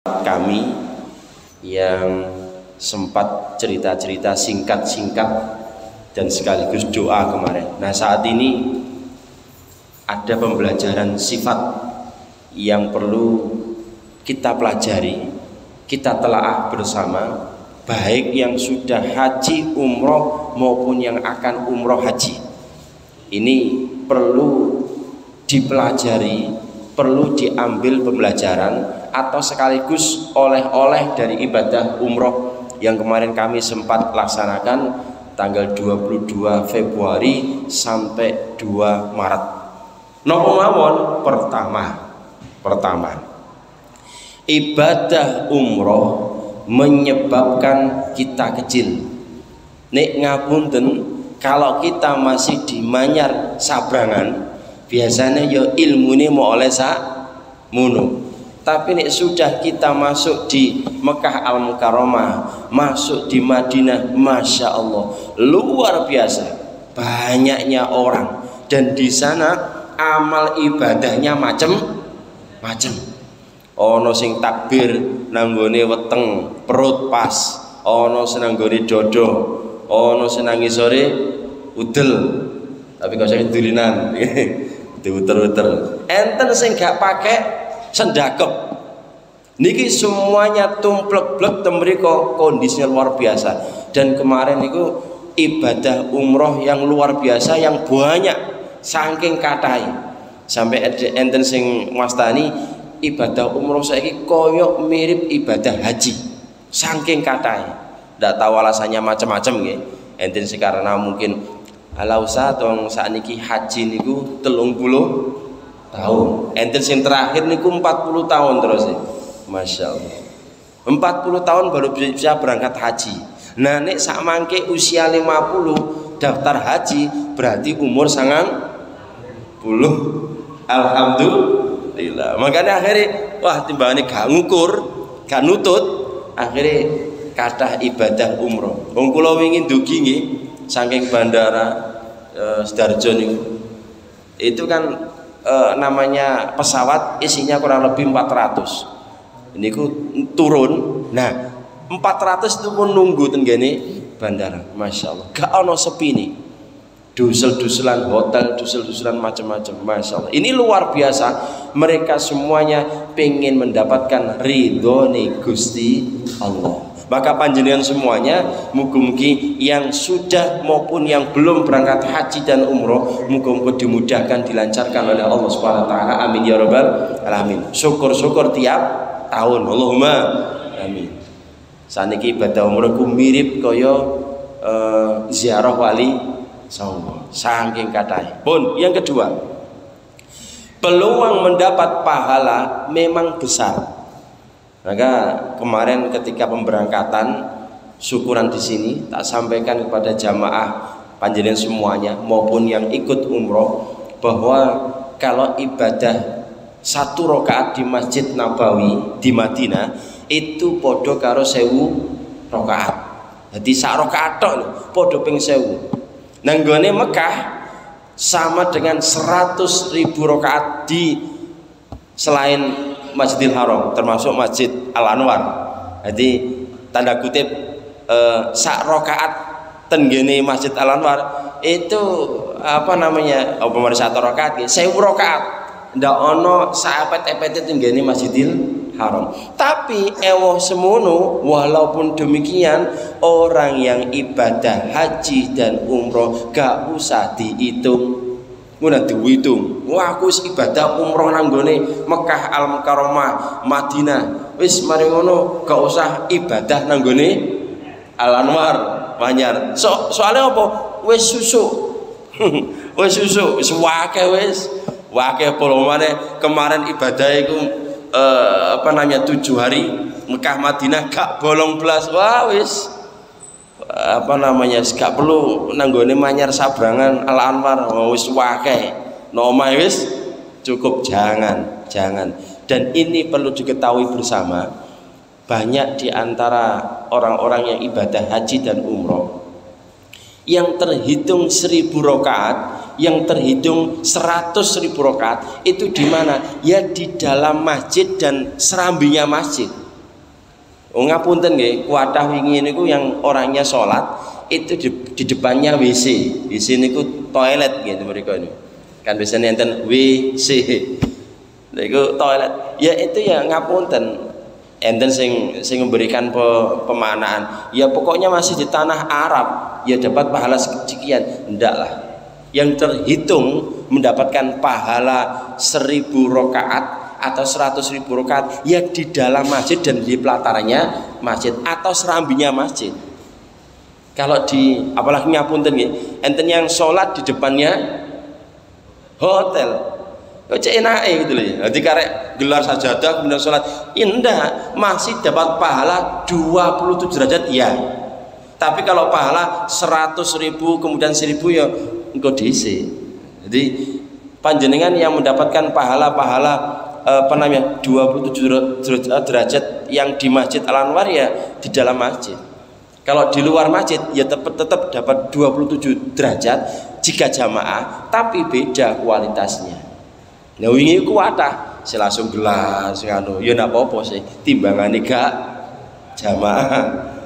kami yang sempat cerita-cerita singkat-singkat dan sekaligus doa kemarin. Nah, saat ini ada pembelajaran sifat yang perlu kita pelajari, kita telaah bersama, baik yang sudah haji umroh maupun yang akan umroh haji. Ini perlu dipelajari, perlu diambil pembelajaran atau sekaligus oleh-oleh dari ibadah umroh yang kemarin kami sempat laksanakan tanggal 22 Februari sampai 2 Maret. Napa mawon? Pertama, ibadah umroh menyebabkan kita kecil. Nek ngapunten, kalau kita masih di Manyar Sabrangan, biasanya ya ilmune mau oleh sakmono. Tapi nek sudah kita masuk di Mekah Al Mukarramah, masuk di Madinah, masya Allah, luar biasa banyaknya orang, dan di sana amal ibadahnya macem-macem. Ono sing takbir nanggone weteng perut pas, ono sing nanggone dodo, ono sing ngisore udel, tapi kalau saya dulinan diuter-uter. Enten sing gak pakai sendakep. Niki semuanya tumplek-blek temriko, kondisinya luar biasa. Dan kemarin itu ibadah umroh yang luar biasa, yang banyak, saking katai. Sampai enten sing wastani ibadah umroh saiki koyok mirip ibadah haji, saking katai. Ndak tahu alasannya macam-macam nggih. Enten sing karena mungkin ala usah tong sakniki haji niku 30 tahun. Enten sing terakhir niku 40 tahun terus. Masya Allah. 40 tahun baru bisa berangkat haji. Nah, nek sak mangke usia 50 daftar haji, berarti umur 90. Alhamdulillah. Makanya akhirnya wah timbangane gak ngukur, gak nutut, akhirnya kathah ibadah umroh. Wong kula wingi ndugi nggih saking bandara Sidoarjo niku. Itu kan namanya pesawat isinya kurang lebih 400. Ini ku turun. Nah, 400 itu pun nunggu tenggene bandara. Masya Allah. Gak ono sepi nih. Dusel-duselan hotel, dusel-duselan macam-macam. Masya Allah. Ini luar biasa. Mereka semuanya pengen mendapatkan ridho nih Gusti Allah. Maka panjenengan semuanya mugi-mugi yang sudah maupun yang belum berangkat haji dan umroh, mugi-mugi dimudahkan, dilancarkan oleh Allah Subhanahu wa taala. Amin ya rabbal alamin. Syukur-syukur tiap tahun. Allahumma amin. Saniki ibadah umroh ku mirip kaya ziarah wali songo. Saking kathah. Pun yang kedua, peluang mendapat pahala memang besar. Maka kemarin ketika pemberangkatan syukuran di sini tak sampaikan kepada jamaah panjenengan semuanya maupun yang ikut umroh bahwa kalau ibadah 1 rakaat di Masjid Nabawi di Madinah itu podo karo 1000 rakaat. Jadi sak rakaat tok podo ping 1000. Nang gone Mekah sama dengan 100.000 rakaat di selain Masjidil Haram, termasuk Masjid Al Anwar. Jadi tanda kutip sak rakaat tenggene Masjid Al Anwar itu apa namanya? Apa mari 1 rakaat 1000 rakaat. Ndak ono saepet-epete tenggene Masjidil Haram. Tapi ewoh semono, walaupun demikian orang yang ibadah haji dan umroh gak usah dihitung. Ngono dihitung. Wah, aku wis ibadah umroh nang gone Mekah Al Mukarramah, Madinah. Wis mari ngono gak usah ibadah nang gone Al Anwar, Manyar. Soalnya apa? Wis susuk. Wis susuk, wis wakeh wis. Wakeh polomane kemarin ibadah iku 7 hari Mekah Madinah gak bolong belas. Wah wis gak perlu nanggone Manyar Sabrangan Al Anwar wis wakeh nomah wis cukup. Jangan. Dan ini perlu diketahui bersama, banyak di antara orang-orang yang ibadah haji dan umroh yang terhitung 1000 rakaat, yang terhitung 100.000 rakaat itu di mana? Ya di dalam masjid dan serambinya masjid. Oh ngapunten nggih, kuatah wingi niku yang orangnya sholat itu di depannya WC. WC niku toilet gitu mereka ini. Kan biasanya enten WC. Niku toilet. Ya itu ya ngapunten. Enten sing memberikan pemanaan. Ya pokoknya masih di tanah Arab, ya dapat pahala sekian. Ndak lah. Yang terhitung mendapatkan pahala 1000 rakaat atau 100.000 rakaat ya di dalam masjid dan di pelatarannya masjid atau serambinya masjid. Kalau di apalagi ngapunten nggih, enten yang sholat di depannya hotel. Kok cek enake gitu loh ya. Nanti karek gelar sajadah kemudian sholat. Indah, masih dapat pahala 27 derajat ya. Tapi kalau pahala 100.000 kemudian 1.000 ya engko dhisik. Jadi panjenengan yang mendapatkan pahala-pahala 27 derajat yang di Masjid Al-Anwar ya di dalam masjid. Kalau di luar masjid ya tetap dapat 27 derajat jika jamaah, tapi beda kualitasnya. Nah wingi kuatah, saya langsung gelas ngono. Ya ndak apa-apa sih, timbangane gak jamaah.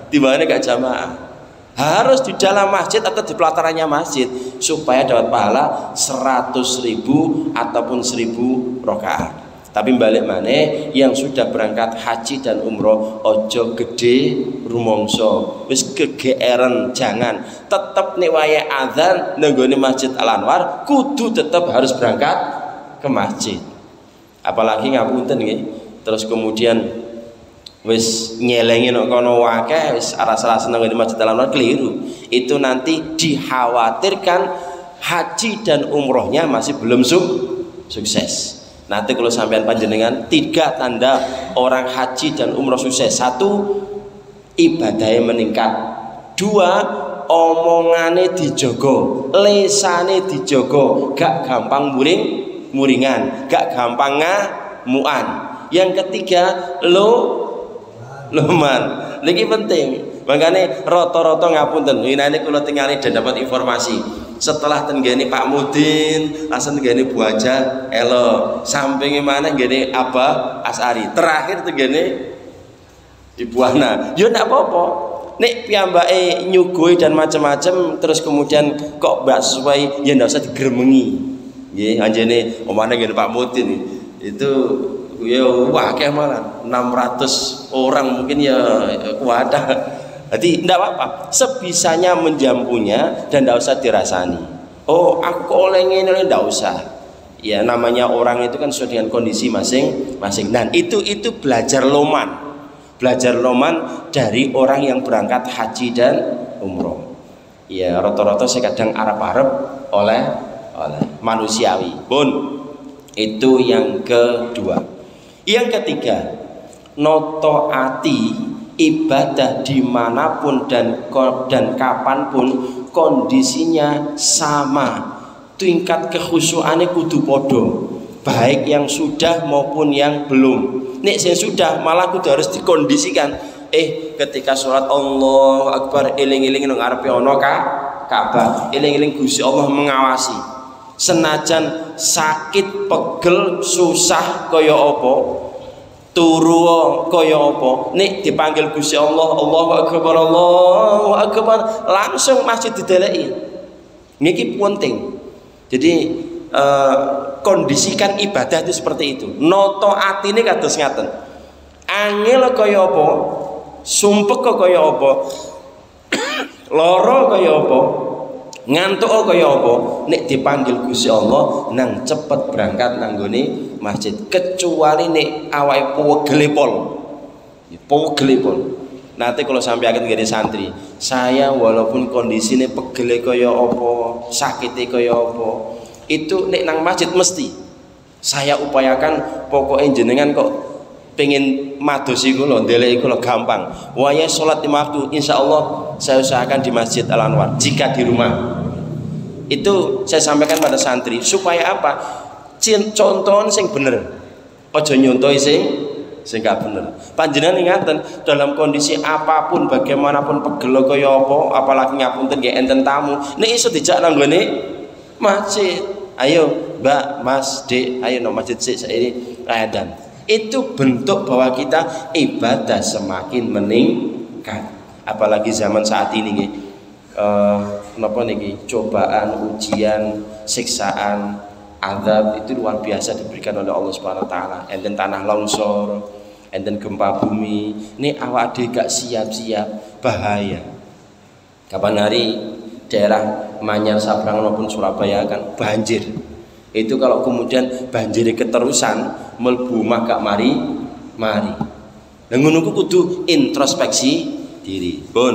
Timbangane gak jamaah. Harus di dalam masjid atau di pelatarannya masjid supaya dapat pahala 100.000 ataupun 1.000 rakaat. Tapi balik maneh yang sudah berangkat haji dan umroh ojo gede rumongso wis kegeeran, jangan. Tetap nek wayahe adzan nenggone Masjid Al-Anwar kudu tetap harus berangkat ke masjid. Apalagi ngapunten nggih, terus kemudian wis nyelengi nek kono akeh wis arah-arah seneng di Masjid Al-Anwar, keliru. Itu nanti dikhawatirkan haji dan umrohnya masih belum sukses. Nanti kalau sampean panjenengan 3 tanda orang haji dan umroh sukses. 1, ibadahnya meningkat. 2, omongane dijogo, lesane dijogo, gak gampang muringan, gak gampang ngamuan. Yang ketiga loman. Lagi penting. Makanya roto-roto ngapunten. Ini kula tingali dan dapat informasi. Setelah tenggene Pak Mudin, langsung tenggene Bu Haja elo, sampinge mana tenggene Abah As'ari. Terakhir tenggene Ibu Ana. Ya ndak apa-apa. Nek piyambake nyugoi dan macam-macam terus kemudian kok mbak sesuai ya ndak usah digremengi. Nggih, anjene omane ngene Pak Mudin itu ya akeh malah 600 orang mungkin ya kuat. Jadi tidak apa-apa, sebisanya menjampunya dan tidak usah dirasani. Oh aku oleh ini tidak usah. Ya namanya orang itu kan sesuai dengan kondisi masing-masing. Dan itu belajar loman dari orang yang berangkat haji dan umroh. Ya rata-rata saya kadang Arab oleh manusiawi. Itu yang kedua. Yang ketiga, notoati ibadah dimanapun dan kapanpun kondisinya sama, tingkat kekhusyukannya kudu podo, baik yang sudah maupun yang belum. Nek yang sudah malah kudu harus dikondisikan. Ketika sholat Allahu Akbar eling-eling nang ngarepe ana Ka'bah, eling-eling Gusti Allah mengawasi. Senajan sakit, pegel, susah kaya apa, turu kaya apa, nek dipanggil Gusti Allah, Allahu Akbar, langsung masjid dideleki. Niki penting. Jadi kondisikan ibadah itu seperti itu. Noto atine kados ngaten. Angel kaya apa, sumpek kaya apa, lara kaya apa, ngantuk kaya apa, nek dipanggil Gusti Allah nang cepet berangkat nang gone masjid, kecuali nek awake pegel. Nanti kalau sampai akan jadi santri, saya walaupun kondisinya pegel kaya apa, sakitnya kaya apa, itu nek nang masjid mesti saya upayakan pokoknya jenengan kok pengen madosi kula ndeleki kula gampang. Waya salat 5 waktu insyaallah saya usahakan di Masjid Al-Anwar. Jika di rumah itu saya sampaikan pada santri supaya apa? Contohan sing bener. Aja nyontohi sing gak bener. Panjenengan ingatan dalam kondisi apapun bagaimanapun pegel kaya apa, apalagi ngapunten nggih enten tamu, nek iso dijak nang nggone masjid. Ayo Mbak, Mas, Dek, ayo nang masjid sik saiki adzan. Itu bentuk bahwa kita ibadah semakin meningkat. Apalagi zaman saat ini nggih. Napa niki? Cobaan, ujian, siksaan, azab itu luar biasa diberikan oleh Allah Subhanahu wa taala. Enten tanah longsor, enten gempa bumi. Ini awak dhewe gak siap-siap bahaya. Kapan hari daerah Manyar, Sabrang maupun Surabaya kan banjir. Itu kalau kemudian banjir keterusan mlebu omah gak mari. Nah ngono kudu introspeksi diri. Pun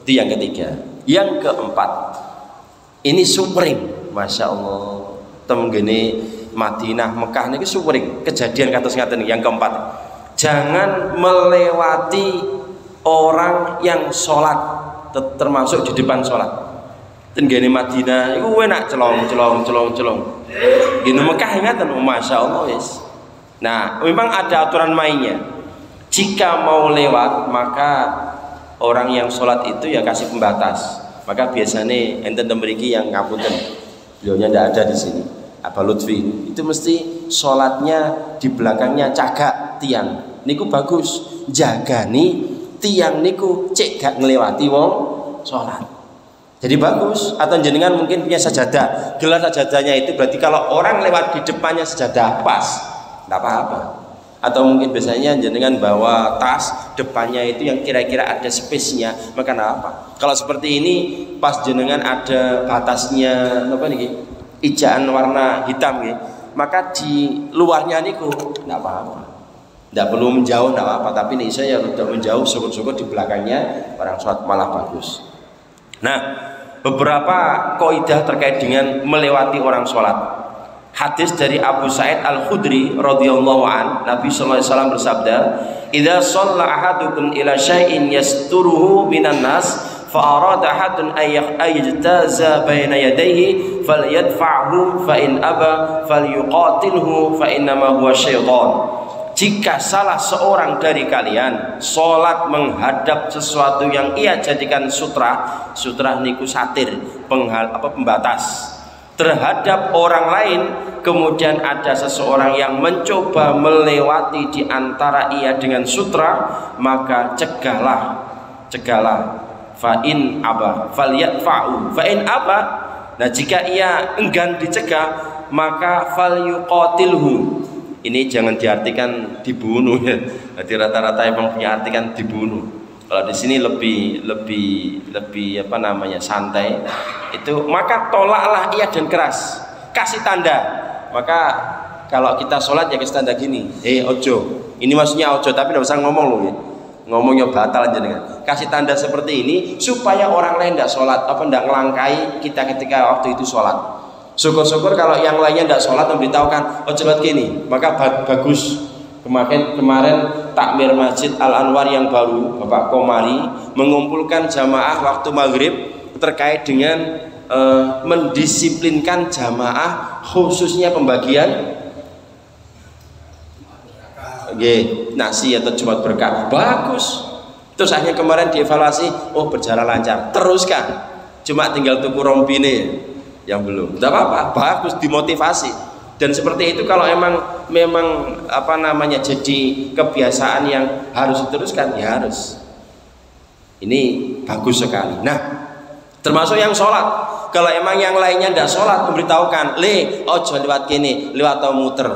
itu yang ketiga. Yang keempat, ini supering, masya Allah. Temgene Madinah, Mekah ini supering kejadian kados ngaten. Yang keempat, jangan melewati orang yang sholat, termasuk di depan sholat. Tenggene Madinah itu enak celong. Gini Mekah ingatan, masya Allah yes. Nah memang ada aturan mainnya. Jika mau lewat maka orang yang sholat itu ya kasih pembatas. Maka biasanya enten mriki yang ngapunten, beliaunya tidak ada di sini. Abah Lutfi itu mesti sholatnya di belakangnya cagak tiang. Niku bagus, jaga nih tiang niku cek gak ngelewati wong sholat. Jadi bagus. Atau jenengan mungkin punya sajadah, gelar sajadahnya itu berarti kalau orang lewat di depannya sajadah pas, tidak apa-apa. Atau mungkin biasanya jenengan bawa tas depannya itu yang kira-kira ada space-nya, maka tidak apa. Kalau seperti ini pas jenengan ada batasnya apa nih, ijaan warna hitam nih, maka di luarnya niku tidak apa-apa. Tidak perlu menjauh, tidak apa-apa. Tapi nih saya tidak menjauh, syukur-syukur di belakangnya orang sholat malah bagus. Nah, beberapa kaidah terkait dengan melewati orang sholat. Hadis dari Abu Sa'id Al-Khudri radhiyallahu an, Nabi sallallahu alaihi wasallam bersabda, "Idza shalla ahadukum ila syai'in yasturuhu minan nas, fa arada ahadun ayyajtaza baina yadayhi falyadfa'hu fa in aba falyuqatilhu fa innama huwa syaitan." Jika salah seorang dari kalian sholat menghadap sesuatu yang ia jadikan sutra niku satir, pembatas terhadap orang lain, kemudian ada seseorang yang mencoba melewati di antara ia dengan sutra, maka cegahlah. Fa in aba falyadfa'u fa in aba. Nah jika ia enggan dicegah maka falyuqatilhu. Ini jangan diartikan dibunuh ya. Jadi rata-rata emang punya artikan dibunuh. Kalau di sini lebih apa namanya santai. Itu maka tolaklah ia dan keras. Kasih tanda. Maka kalau kita sholat ya kasih tanda gini. Ojo. Ini maksudnya ojo tapi tidak usah ngomong loh ya. Ngomongnya batal aja dengan. Kasih tanda seperti ini supaya orang lain tidak sholat apa tidak ngelangkai kita ketika waktu itu sholat. Syukur-syukur kalau yang lainnya tidak sholat memberitahukan ojo lewat gini. Maka bagus. Kemarin takmir Masjid Al-Anwar yang baru, Bapak Komari mengumpulkan jamaah waktu maghrib terkait dengan mendisiplinkan jamaah khususnya pembagian nasi atau Jumat berkah. Bagus. Terus akhirnya kemarin dievaluasi, berjalan lancar. Teruskan. Cuma tinggal tuku rompine yang belum. Tidak apa-apa, bagus, dimotivasi. Dan seperti itu kalau memang apa namanya jadi kebiasaan yang harus diteruskan ya harus. Ini bagus sekali. Nah, termasuk yang sholat. Kalau emang yang lainnya tidak sholat memberitahukan, ojo lewat gini, lewat atau muter.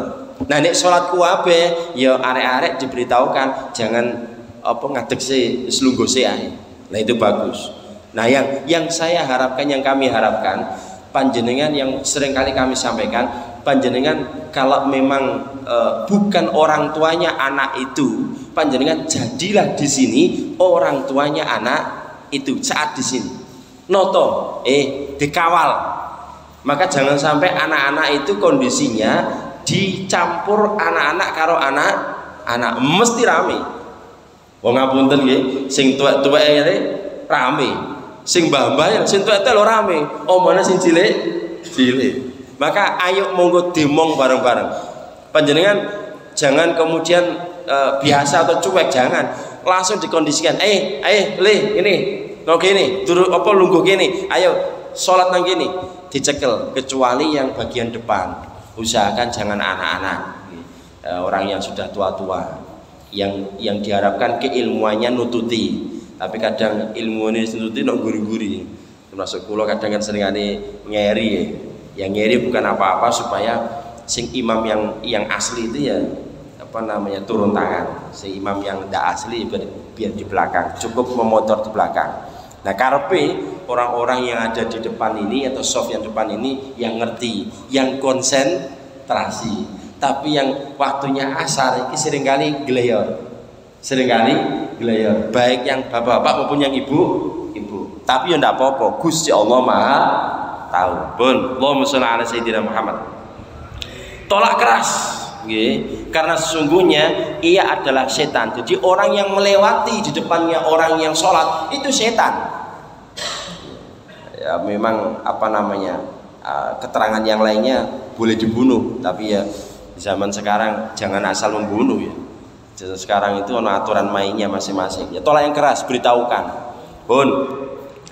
Nah, nek sholat kuabe, ya arek-arek diberitahukan jangan apa ngadeg selungguh ae. Nah itu bagus. Nah yang saya harapkan, yang kami harapkan, panjenengan yang seringkali kami sampaikan. Panjenengan kalau memang bukan orang tuanya anak itu, panjenengan jadilah di sini orang tuanya anak itu saat di sini. Noto, dikawal. Maka jangan sampai anak-anak itu kondisinya dicampur anak-anak karo anak mesti rame. Wong ngapunten nggih, sing tuwek-tuwek rame, sing mbah-mbah sing tuwek-tuwek lho rame, omone sing cilik. Maka ayo monggo demong bareng-bareng. Panjenengan jangan kemudian biasa atau cuek, jangan. Langsung dikondisikan. Ini, no gini, turu apa lungguh gini. Ayo sholat nang gini, dicekel kecuali yang bagian depan. Usahakan jangan anak-anak. orang yang sudah tua-tua, yang diharapkan keilmuannya nututi, tapi kadang ilmu ini nututi nok guri-guri. Termasuk kula kadang kan seringane ngeri, yang ngeri bukan apa-apa supaya sing imam yang asli itu ya apa namanya turun tangan, si imam yang tidak asli biar di belakang, cukup memotor di belakang. Nah karepe orang-orang yang ada di depan ini atau soft yang depan ini yang ngerti, yang konsentrasi. Tapi yang waktunya asar ini seringkali geleyor, baik yang bapak-bapak maupun yang ibu-ibu. Tapi ya tidak apa-apa, Gusti Allah Maha tahu. Pun, Allahumma sholli ala sayyidina Muhammad. Tolak keras. Karena sesungguhnya ia adalah setan. Jadi orang yang melewati di depannya orang yang sholat itu setan. Ya memang apa namanya keterangan yang lainnya boleh dibunuh, tapi ya di zaman sekarang jangan asal membunuh ya. Jadi sekarang itu ada aturan mainnya masing-masing. Ya tolak yang keras, beritahukan. Pun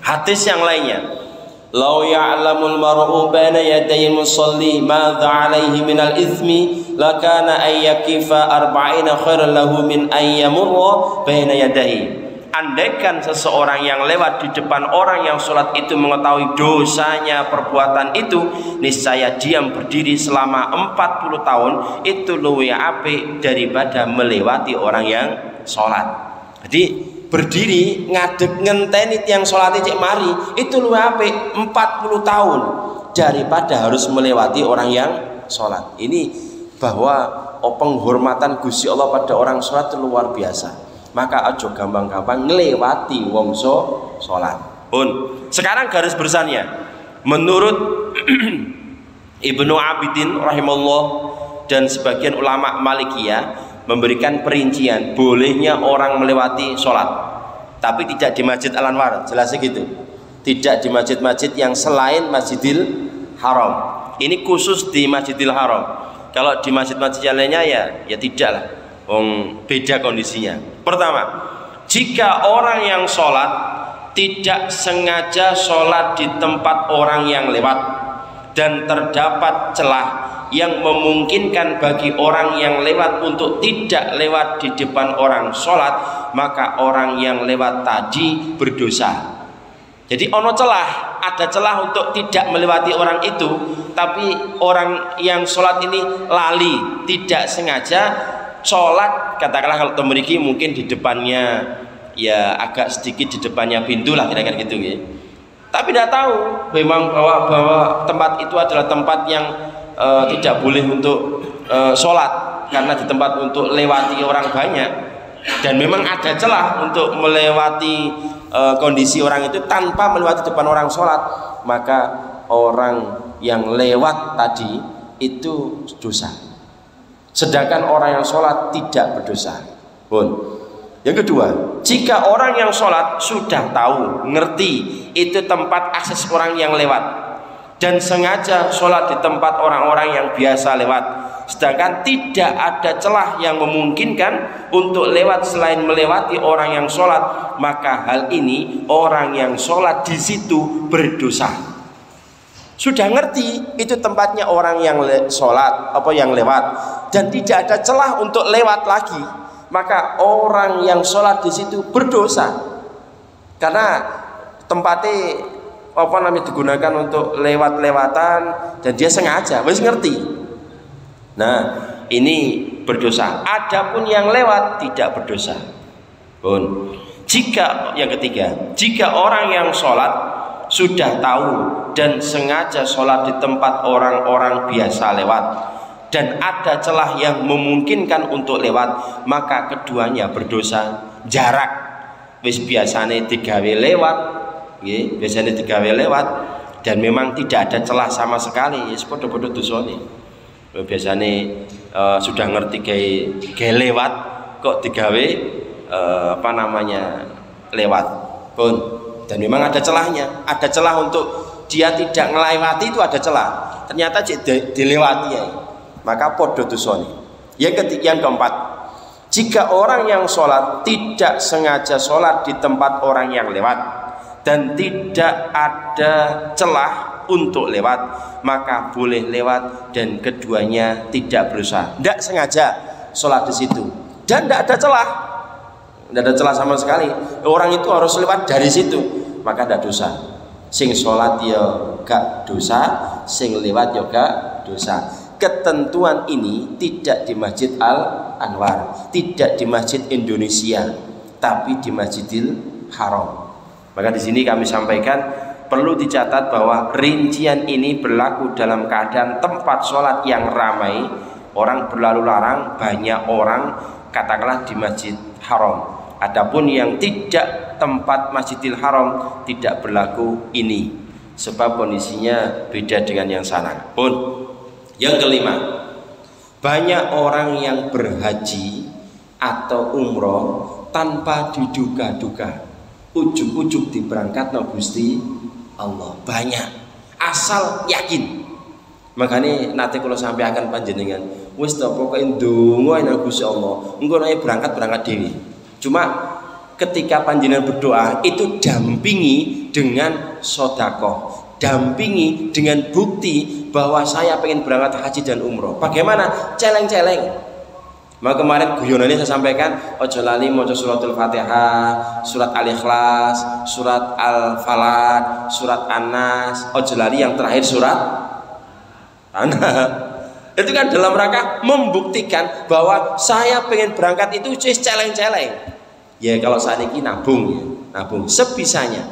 hadis yang lainnya. Lau ya'lamul mar'u baina yaday musalli madza 'alaihi minal itsmi lakana ayyakifa arba'ina khairan lahu min ayyamurra baina yadayhi. Andaikan seseorang yang lewat di depan orang yang sholat itu mengetahui dosanya perbuatan itu, niscaya diam berdiri selama 40 tahun itu luwih apik daripada melewati orang yang sholat. Jadi berdiri ngadeg ngenteni yang sholat cek mari itu luwih apik 40 tahun daripada harus melewati orang yang sholat. Ini bahwa penghormatan Gusti Allah pada orang sholat itu luar biasa. Maka aja gampang-gampang ngelewati wong sholat. Pun sekarang garis besarnya menurut Ibnu Abidin rahimahullah dan sebagian ulama Malikiyah memberikan perincian bolehnya orang melewati sholat, tapi tidak di Masjid Al-Anwar, jelasnya gitu. Tidak di masjid-masjid yang selain Masjidil Haram. Ini khusus di Masjidil Haram. Kalau di masjid-masjid yang lainnya ya tidak lah. Beda kondisinya. Pertama, jika orang yang sholat tidak sengaja sholat di tempat orang yang lewat dan terdapat celah yang memungkinkan bagi orang yang lewat untuk tidak lewat di depan orang sholat, maka orang yang lewat tadi berdosa. Jadi ono celah, ada celah untuk tidak melewati orang itu, tapi orang yang sholat ini lali, tidak sengaja sholat, katakanlah kalau memiliki mungkin di depannya ya agak sedikit di depannya pintu lah kira-kira gitu ya. Tapi tidak tahu memang bahwa tempat itu adalah tempat yang tidak boleh untuk sholat karena di tempat untuk lewati orang banyak, dan memang ada celah untuk melewati kondisi orang itu tanpa melewati depan orang sholat, maka orang yang lewat tadi itu dosa. Sedangkan orang yang sholat tidak berdosa. Pun. Yang kedua, jika orang yang sholat sudah tahu, ngerti itu tempat akses orang yang lewat dan sengaja sholat di tempat orang-orang yang biasa lewat, sedangkan tidak ada celah yang memungkinkan untuk lewat selain melewati orang yang sholat, maka hal ini orang yang sholat di situ berdosa. Sudah ngerti itu tempatnya orang yang sholat apa yang lewat dan tidak ada celah untuk lewat lagi, maka orang yang sholat di situ berdosa karena tempatnya apa namanya digunakan untuk lewat-lewatan dan dia sengaja wis ngerti. Nah ini berdosa. Adapun yang lewat tidak berdosa. Pun jika yang ketiga, jika orang yang sholat sudah tahu dan sengaja sholat di tempat orang-orang biasa lewat dan ada celah yang memungkinkan untuk lewat, maka keduanya berdosa. Jarak wis biasanya digawe lewat, biasanya digawe lewat dan memang tidak ada celah sama sekali, podo-podo dosane. Biasanya sudah ngerti kayak lewat kok digawe apa namanya lewat pun. Dan memang ada celahnya, ada celah untuk dia tidak melewati itu ada celah. Ternyata dilewati ya, maka podo dosane. Yang keempat, jika orang yang sholat tidak sengaja sholat di tempat orang yang lewat dan tidak ada celah untuk lewat, maka boleh lewat dan keduanya tidak berdosa. Tidak sengaja sholat di situ dan tidak ada celah, tidak ada celah sama sekali. Orang itu harus lewat dari situ, maka tidak dosa. Sing sholat ya gak dosa, sing lewat ya gak dosa. Ketentuan ini tidak di Masjid Al Anwar, tidak di Masjid Indonesia, tapi di Masjidil Haram. Maka di sini kami sampaikan, perlu dicatat bahwa rincian ini berlaku dalam keadaan tempat sholat yang ramai, orang berlalu larang, banyak orang, katakanlah di Masjid Haram. Adapun yang tidak tempat Masjidil Haram tidak berlaku ini, sebab kondisinya beda dengan yang sana. Pun yang kelima, banyak orang yang berhaji atau umroh tanpa diduga-duga, ujug-ujug diberangkat no Gusti Allah, banyak asal yakin. Makanya nanti kalau sampai akan panjenengan wis to pokoke ndonga nang Gusti Allah, engko nek berangkat dewi. Cuma ketika panjenengan berdoa itu dampingi dengan sedekah, dampingi dengan bukti bahwa saya pengen berangkat haji dan umroh. Bagaimana? Celeng-celeng. Maka kemarin guyonannya saya sampaikan, ojo lali maca suratul Fatihah, surat Al-Ikhlas, surat Al-Falaq, surat An-Nas, ojo lali yang terakhir surat An-Nas. Itu kan dalam rangka membuktikan bahwa saya pengen berangkat itu celeng-celeng. Ya kalau saat ini nabung ya, nabung sebisanya.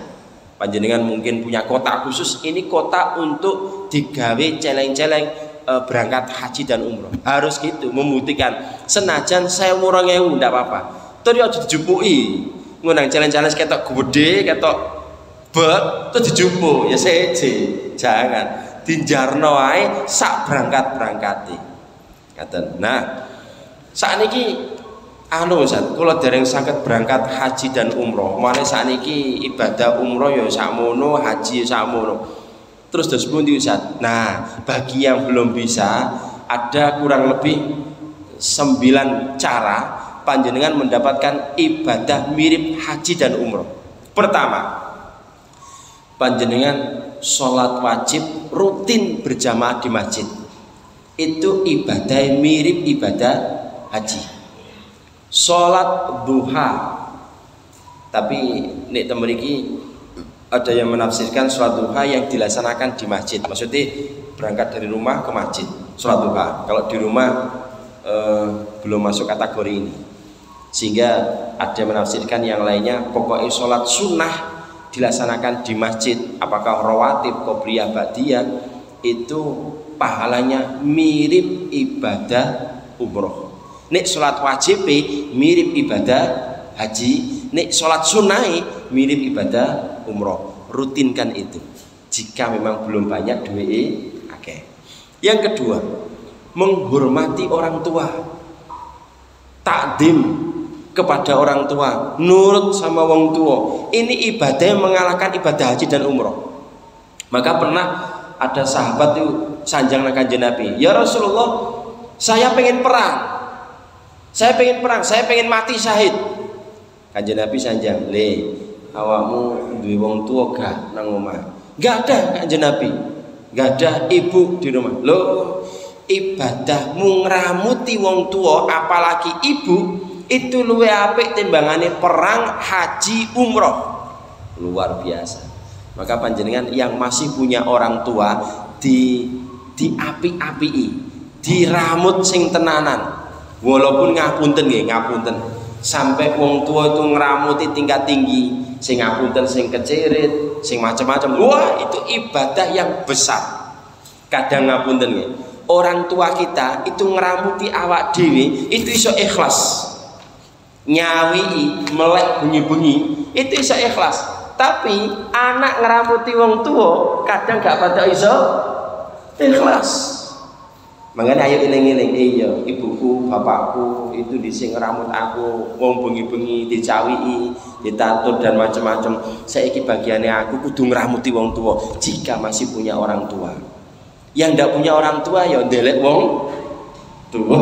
Panjenengan mungkin punya kota khusus, ini kota untuk digawe celeng-celeng berangkat haji dan umroh, harus gitu membuktikan. Senajan saya murah ngewu ndak apa-apa, terus aja dijupui ngunang challenge ketok gede ketok bek terus dijupuk ya seje, jangan dinjarno ae sak berangkat-berangkati ngaten. Nah sakniki anu Ustaz, kula dereng saged berangkat haji dan umroh, mane sakniki ibadah umroh ya sakmono, haji ya sakmono. Terus pundi Ustaz? Nah, bagi yang belum bisa, ada kurang lebih 9 cara panjenengan mendapatkan ibadah mirip haji dan umroh. Pertama, panjenengan sholat wajib rutin berjamaah di masjid. Itu ibadah mirip ibadah haji. Sholat duha, tapi nek temeriki ada yang menafsirkan sholat duha yang dilaksanakan di masjid, maksudnya berangkat dari rumah ke masjid sholat duha. Kalau di rumah belum masuk kategori ini, sehingga ada yang menafsirkan yang lainnya pokoknya sholat sunnah dilaksanakan di masjid, apakah rawatib, qobliyah, ba'diyah, itu pahalanya mirip ibadah umroh. Nek sholat wajib mirip ibadah haji, nek sholat sunnah mirip ibadah umroh. Rutinkan itu jika memang belum banyak duit akeh. Yang kedua, menghormati orang tua, takdim kepada orang tua, nurut sama wong tua. Ini ibadah yang mengalahkan ibadah haji dan umroh. Maka pernah ada sahabat itu sanjang nang Kanjeng Nabi, ya Rasulullah, saya pengen perang, saya pengen mati syahid. Kanjeng Nabi sanjang, awakmu duwe wong tua gak nang omah? Gak ada Kanjeng Nabi, gak ada ibu di rumah. Loh, ibadahmu ngeramuti wong tua apalagi ibu itu luwe apik timbangane perang haji umroh. Luar biasa. Maka panjenengan yang masih punya orang tua diapi-apii, diramut sing tenanan. Walaupun ngapunten nggih, ngapunten. Sampai wong tua itu ngeramuti tingkat tinggi, sing ngapunten, sing kecerit, sing macam-macam. Wah, itu ibadah yang besar. Kadang ngapunten nggih, orang tua kita itu ngeramuti awak dhewe itu iso ikhlas. Nyawi melek bunyi-bunyi itu iso ikhlas. Tapi anak ngeramuti wong tua kadang gak pada iso ikhlas. Makanya ayo iling-iling, iya ibuku, bapakku itu dising ngeramut aku, wong bengi-bengi dicawii, ditatur dan macam-macam. Saiki bagiannya aku kudu ngeramuti wong tua jika masih punya orang tua. Yang ndak punya orang tua ya ndelek wong tua.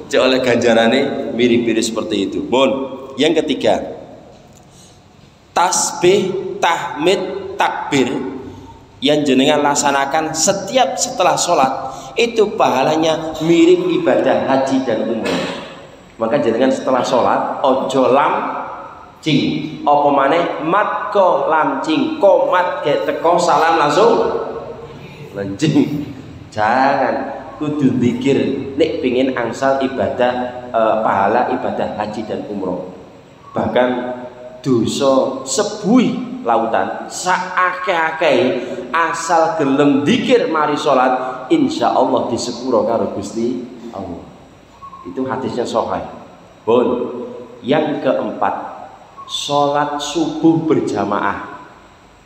Cek oleh ganjarane mirip-mirip seperti itu. Bon, yang ketiga, tasbih, tahmid, takbir yang jenengan laksanakan setiap setelah sholat itu pahalanya mirip ibadah haji dan umroh. Maka jenengan setelah sholat ojo lamcing, apa maneh matko lamcing, komat kayak teko salam langsung lancing. Jangan, kudu zikir nek pengin angsal ibadah pahala ibadah haji dan umroh. Bahkan dosa sebuih lautan saakeh-akeh asal gelem zikir mari salat insyaallah disepuro karo Gusti Allah. Itu hadisnya sahih. Bon. Yang keempat, salat subuh berjamaah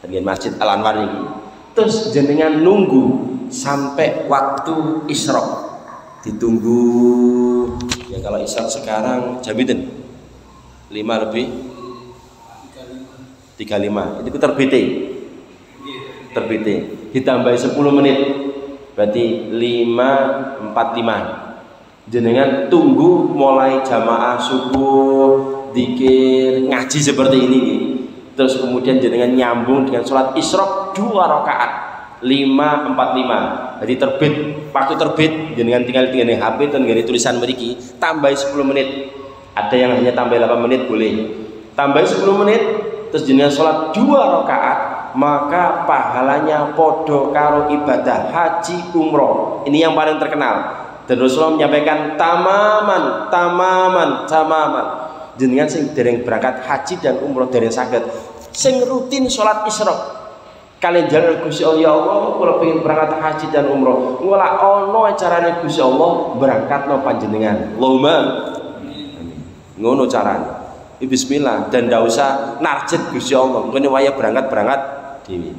dengan Masjid Al Anwar ini. Terus jenengan nunggu sampai waktu isyraq, ditunggu ya. Kalau isyraq sekarang jam itu 5 lebih 35 itu terbite ditambah 10 menit berarti 5.45. Jenengan tunggu mulai jamaah subuh zikir ngaji seperti ini, terus kemudian jenengan nyambung dengan sholat isyraq 2 rakaat 5.45. Jadi terbit, waktu terbit jenengan tinggal HP dan gini tulisan mriki tambah 10 menit. Ada yang hanya tambah 8 menit boleh. Tambah 10 menit terus jenengan sholat 2 rakaat, maka pahalanya podo karo ibadah haji umroh. Ini yang paling terkenal. Dan Rasulullah menyampaikan tamaman. Jenengan sing dereng berangkat haji dan umroh dereng saged sing rutin sholat isyraq kalian jalan Gusti Allah, ya Allah kalau pengen berangkat haji dan umroh ngolah ono carane Gusti Allah berangkat no panjenengan Allahumma ngono carane bismillah dan ndak usah narjet Gusti Allah ngene waya berangkat dewi.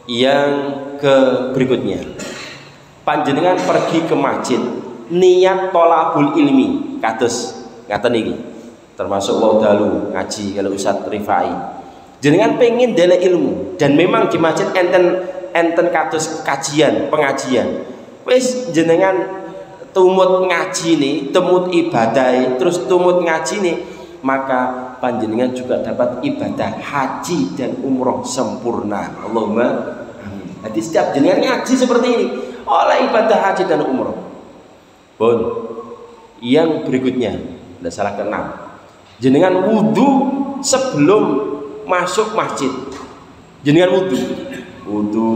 Yang ke berikutnya, panjenengan pergi ke masjid niat tolabul ilmi kados ngaten iki termasuk waudalu ngaji kalau Ustaz Rifai jenengan pengen dele ilmu dan memang di masjid enten kados pengajian wis jenengan tumut ngaji nih, tumut ibadah terus tumut ngaji nih, maka panjenengan juga dapat ibadah haji dan umroh sempurna. Allahumma amin. Jadi setiap jenengan ngaji seperti ini oleh ibadah haji dan umroh. Yang berikutnya, tidak salah ke-6, jenengan wudhu sebelum masuk masjid. Jenengan wudhu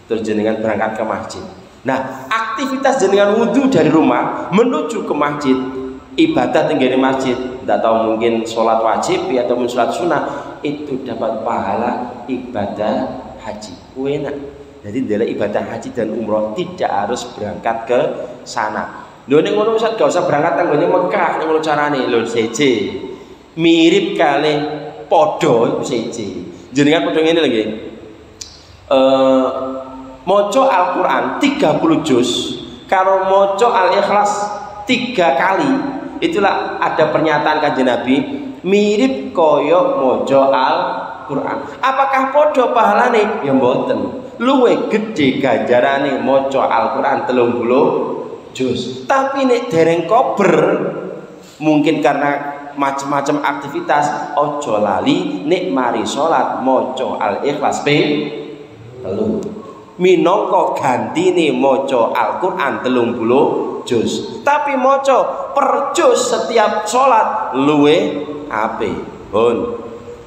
terus jenengan berangkat ke masjid. Nah, aktivitas jenengan wudhu dari rumah menuju ke masjid, ibadah tenggene masjid, tidak tahu mungkin sholat wajib atau sholat sunnah, itu dapat pahala ibadah haji. Enak. Jadi dalam ibadah haji dan umroh tidak harus berangkat ke sana. Lho nek ngono Ustaz gak usah berangkat tanggone Mekah, nek ngono carane lho seje. Mirip kali padha seje. Jenengan padha ngene lho nggih. Maca Al-Qur'an 30 juz karo maca Al-Ikhlas 3 kali. Itulah ada pernyataan Kanjeng Nabi mirip kaya maca Al-Qur'an. Apakah padha pahalane? Ya mboten. Luwe gede ganjarane maca Al-Qur'an 30 juz. Tapi nek dereng kober mungkin karena macam-macam aktivitas ojo lali nek mari salat maca Al-Ikhlas telu. Minangka gantine maca Al-Qur'an 30 juz. Tapi maca per juz setiap salat luwe apik.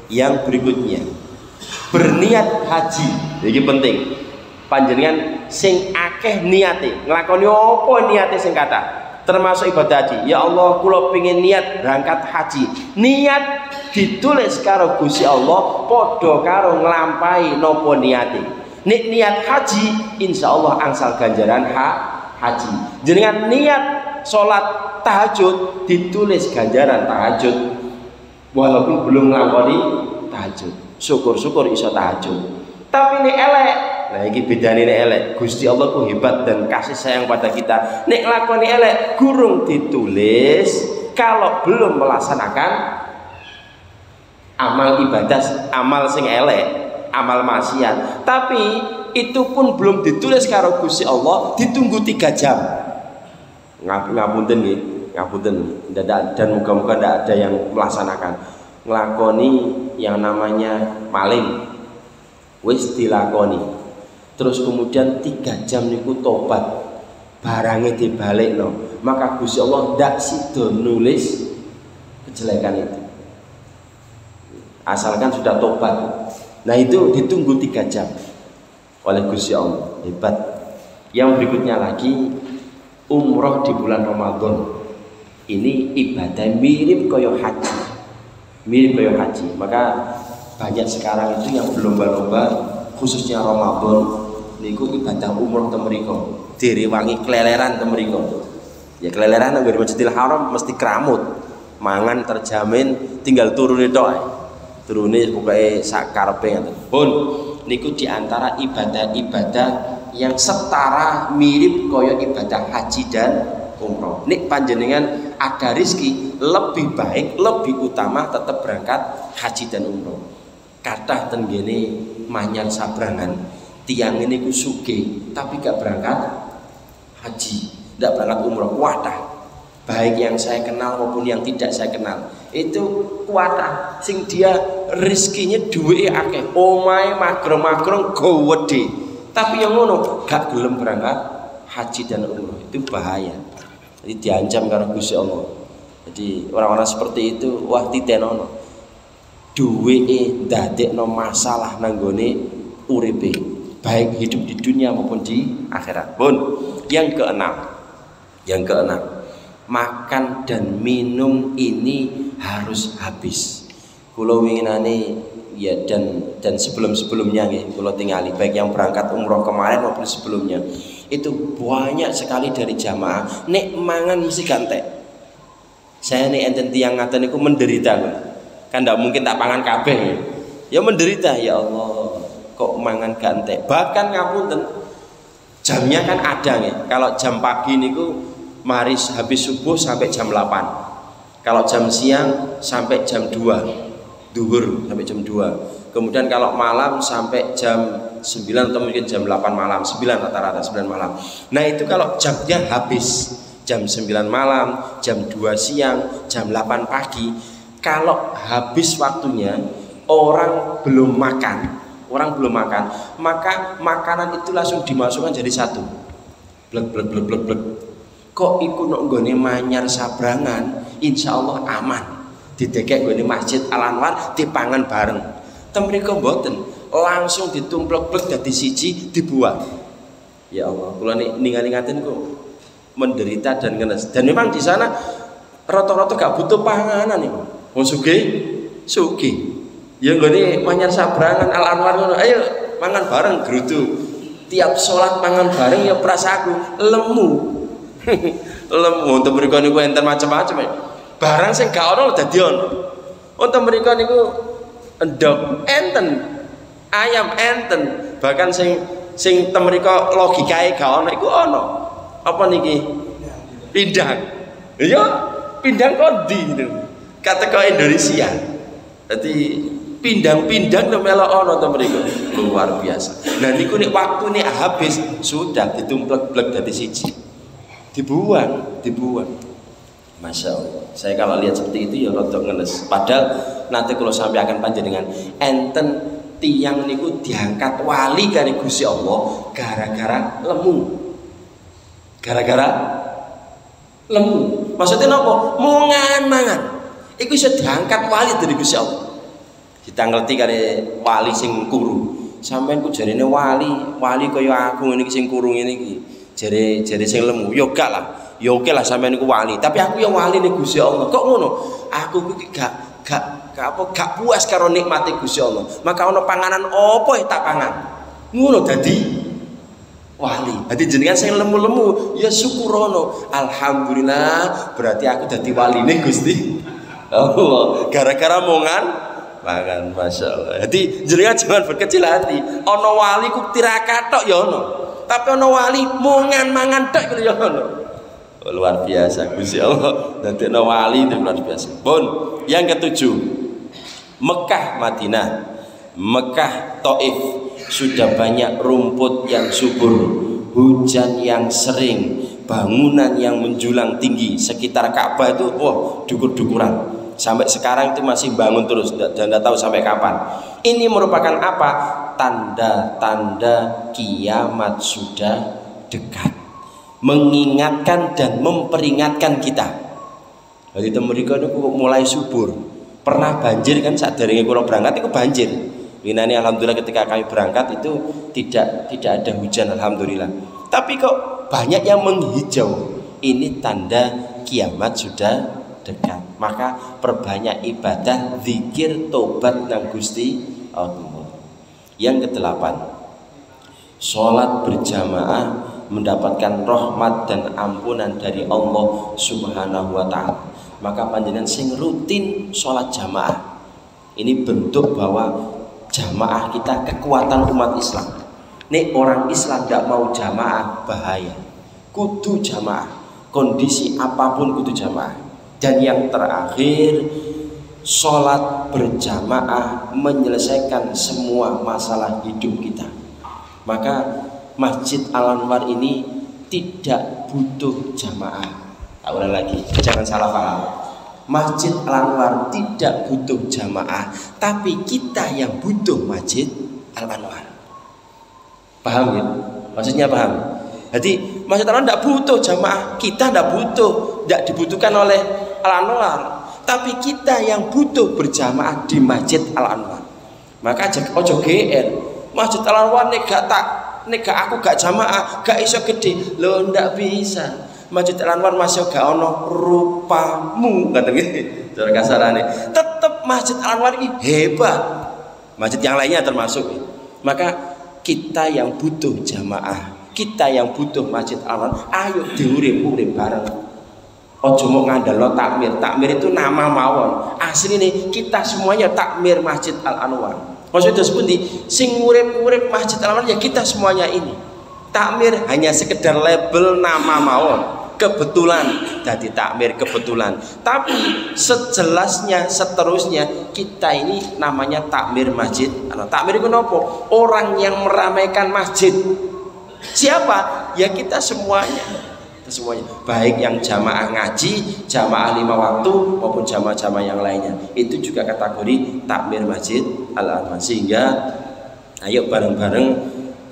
Yang berikutnya, berniat haji. Iki penting. Panjenengan sing akeh niate, nglakoni apa niate sing kathah. Termasuk ibadah haji. Ya Allah, kula pengen niat berangkat haji. Niat ditulis karo Gusti Allah padha karo nglampahi napa niate. Nek niat haji, insyaallah angsal ganjaran haji. Jenengan niat salat tahajud ditulis ganjaran tahajud walaupun belum nglakoni tahajud. Syukur-syukur iso tahajud. Tapi nek elek, nah iki bedane nek elek. Gusti Allah ku hebat dan kasih sayang pada kita. Nek lakoni elek gurung ditulis kalau belum melaksanakan amal ibadah, amal sing elek, amal maksiat. Tapi itu pun belum ditulis karo Gusti Allah, ditunggu 3 jam. Ngapunten nggih, ngapunten. Dan muga-muga ndak ada yang melaksanakan. Nglakoni yang namanya maling wis dilakoni terus kemudian 3 jam niku tobat barangnya dibalikno, maka Gusti Allah ndak sido nulis kejelekan itu. Asalkan sudah tobat. Nah itu ditunggu 3 jam oleh Gusti Allah. Hebat. Yang berikutnya lagi, umroh di bulan Ramadan. Ini ibadah mirip kaya haji. Mirip kaya haji. Maka banyak sekarang itu yang berlomba-lomba khususnya Ramadan niku ibadah umroh teng mriku. Direwangi keleleran teng mriku. Ya keleleran nang Masjidil Haram mesti keramut. Mangan terjamin, tinggal turune tok. Turune pokoke sak karepe ngoten. Pun niku diantara ibadah-ibadah yang setara mirip kaya ibadah haji dan umroh. Nek panjenengan ada rezeki lebih baik, lebih utama tetap berangkat haji dan umroh. Kathah ten ngene Manyar Sabrangan, tiang ini ku sugih tapi gak berangkat haji, gak berangkat umroh. Wadah, baik yang saya kenal maupun yang tidak saya kenal, itu kuatah sing dia rezekinya duwe akeh, omahe magrong-magrong gowede, tapi yang ngono gak gelem berangkat haji dan umroh. Itu bahaya. Jadi diancam karo Gusti Allah. Jadi orang-orang seperti itu wah titenono. Duweke ndadekno masalah nang gone uripe, baik hidup di dunia maupun di akhirat. Pun yang keenam, makan dan minum ini harus habis. Kula winginane ya dan sebelum-sebelumnya nggih kula tingali baik yang berangkat umroh kemarin maupun sebelumnya. Itu banyak sekali dari jamaah nek mangan mesti gantek. Saya nek enten tiyang ngaten niku menderita kan ndak mungkin tak pangan kabeh. Ya menderita, ya Allah kok mangan gantek. Bahkan ngapunten jamnya kan ada nggih. Kalau jam pagi niku mari habis subuh sampai jam 8. Kalau jam siang sampai jam 2. Duhur sampai jam 2. Kemudian kalau malam sampai jam 9 atau mungkin jam 8 malam, 9 rata-rata 9 malam. Nah itu kalau jamnya habis jam 9 malam, jam 2 siang, jam 8 pagi, kalau habis waktunya orang belum makan, maka makanan itu langsung dimasukkan jadi satu. Blek. Kok iku nok nggone Manyar Sabrangan, insya Allah aman. Didekek nggone Masjid Al Anwar dipangan bareng. Temriko mboten, langsung ditumplek-plek dadi siji dibuang. Ya Allah, kula ningali ngaten kok menderita dan ngenes. Dan memang di sana rata-rata gak butuh panganan nih. Wong sugih. Ya nggone Manyar Sabrangan Al Anwar ngono. Ayo mangan bareng grudu. Tiap sholat mangan bareng ya prasaku lemu. Lemu untuk mereka niku enten macam-macam ya. Barang sing gak ono dadi ono. Untuk mereka niku endog enten, ayam enten, bahkan sing temriko logikae gak ono iku ono. Apa niki? Pindang. Ya, pindang kondi gitu. Kata kau Indonesia. Jadi pindang-pindang melok ono temriko. Luar biasa. Nah niku nek waktu nek habis sudah ditumplek-plek dadi siji. Dibuang. Masya Allah. Saya kalau lihat seperti itu ya rodok ngenes. Padahal nanti kalau sampai akan panjenengan enten tiang niku diangkat wali kali Gusti Allah gara-gara lemu. Maksudnya napa? Mangan. Iku iso diangkat wali dari Gusti Allah. Ditanggleti kali wali sing kuru. Sampeyan ku jarene wali kaya aku ngene iki sing kuru ngene iki. Jare sing lemu. Yo gak lah. Ya oke lah sampeyan niku wali, tapi aku yang wali nih Gusti Allah. Kok ngono? Aku gak puas karo nikmati Gusti Allah. Maka ono panganan opo tak pangan. Ngono dadi wali. Dadi jenengan sing lemu-lemu ya syukurono. Alhamdulillah berarti aku dadi wali nih Gusti Allah. Gara-gara mongan mangan, Masya Allah. Jadi jenengan jangan berkecil hati. Ono wali ku tirakat tok ya ono. Tapi ono wali mongan mangan tok ya ono. Luar biasa Gusti Allah dadekno wali itu luar biasa. Pun yang ketujuh, Mekah Madinah, Mekah Taif sudah banyak rumput yang subur, hujan yang sering, bangunan yang menjulang tinggi. Sekitar Ka'bah itu dukur-dukuran. Sampai sekarang itu masih bangun terus dan tidak tahu sampai kapan. Ini merupakan apa? Tanda-tanda kiamat sudah dekat. mengingatkan dan memperingatkan kita. Jadi mereka itu mulai subur. Pernah banjir kan saat dari kula berangkat itu banjir. Ini alhamdulillah ketika kami berangkat itu tidak ada hujan alhamdulillah. Tapi kok banyak yang menghijau. Ini tanda kiamat sudah dekat. Maka perbanyak ibadah, zikir, tobat nang Gusti Allah. Yang kedelapan, sholat berjamaah mendapatkan rahmat dan ampunan dari Allah Subhanahu wa ta'ala. Maka panjenengan sing rutin sholat jamaah, ini bentuk bahwa jamaah kita kekuatan umat Islam. Nek orang Islam tidak mau jamaah bahaya. Kudu jamaah, kondisi apapun kudu jamaah. Dan yang terakhir, sholat berjamaah menyelesaikan semua masalah hidup kita. Maka Masjid Al-Anwar ini tidak butuh jamaah. Ulang lagi, jangan salah paham. Masjid Al-Anwar tidak butuh jamaah, tapi kita yang butuh Masjid Al-Anwar. Paham ya? Maksudnya paham? Jadi Masjid Al-Anwar tidak butuh jamaah, kita tidak butuh, tidak dibutuhkan oleh Al-Anwar, tapi kita yang butuh berjamaah di Masjid Al-Anwar. Maka ojo GR Masjid Al-Anwar nega aku gak jamaah, gak iso gede. Lo ndak bisa. Masjid Al-Anwar masih gak ono rupamu kata gitu. Cara kasarane. Tetap Masjid Al-Anwar ini hebat. Masjid yang lainnya termasuk. Maka kita yang butuh jamaah, kita yang butuh Masjid Al-Anwar, ayo diurip-urip bareng. Ojo mau ngandalno takmir. Takmir itu nama mawon. Asli nih kita semuanya takmir Masjid Al-Anwar. Maksudnya seperti sing urip-urip Masjid Al-Anwar ya kita semuanya ini. Takmir hanya sekedar label nama mawon. Kebetulan jadi takmir kebetulan. Tapi sejelasnya seterusnya kita ini namanya takmir masjid. Takmir itu apa? Orang yang meramaikan masjid. Siapa? Ya kita semuanya. Semuanya, baik yang jamaah ngaji, jamaah 5 waktu maupun jamaah-jamaah yang lainnya, itu juga kategori takmir Masjid Al-Anwar. Sehingga ayo bareng-bareng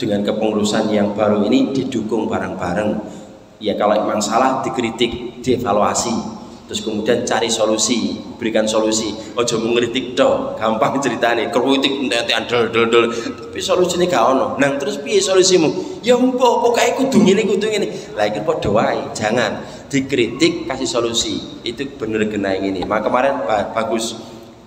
dengan kepengurusan yang baru ini didukung bareng-bareng. Ya kalau memang salah dikritik, dievaluasi, terus kemudian cari solusi, berikan solusi. Ojo mengkritik dong, gampang ceritane, kritik nanti andel, tapi solusinya gak ono. Nang terus piye solusimu? Ya mbok pokoke kudu ngene. Lah iki padha wae, jangan dikritik kasih solusi. Itu bener kena yang ini. Maka kemarin bagus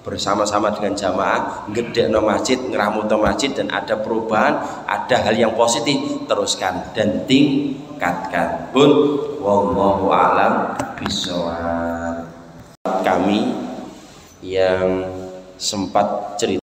bersama-sama dengan jamaah ngedekno masjid, ngeramuto masjid dan ada perubahan, ada hal yang positif, teruskan dan tingkatkan. Pun wallahu a'lam bishawab. Kami yang sempat cerita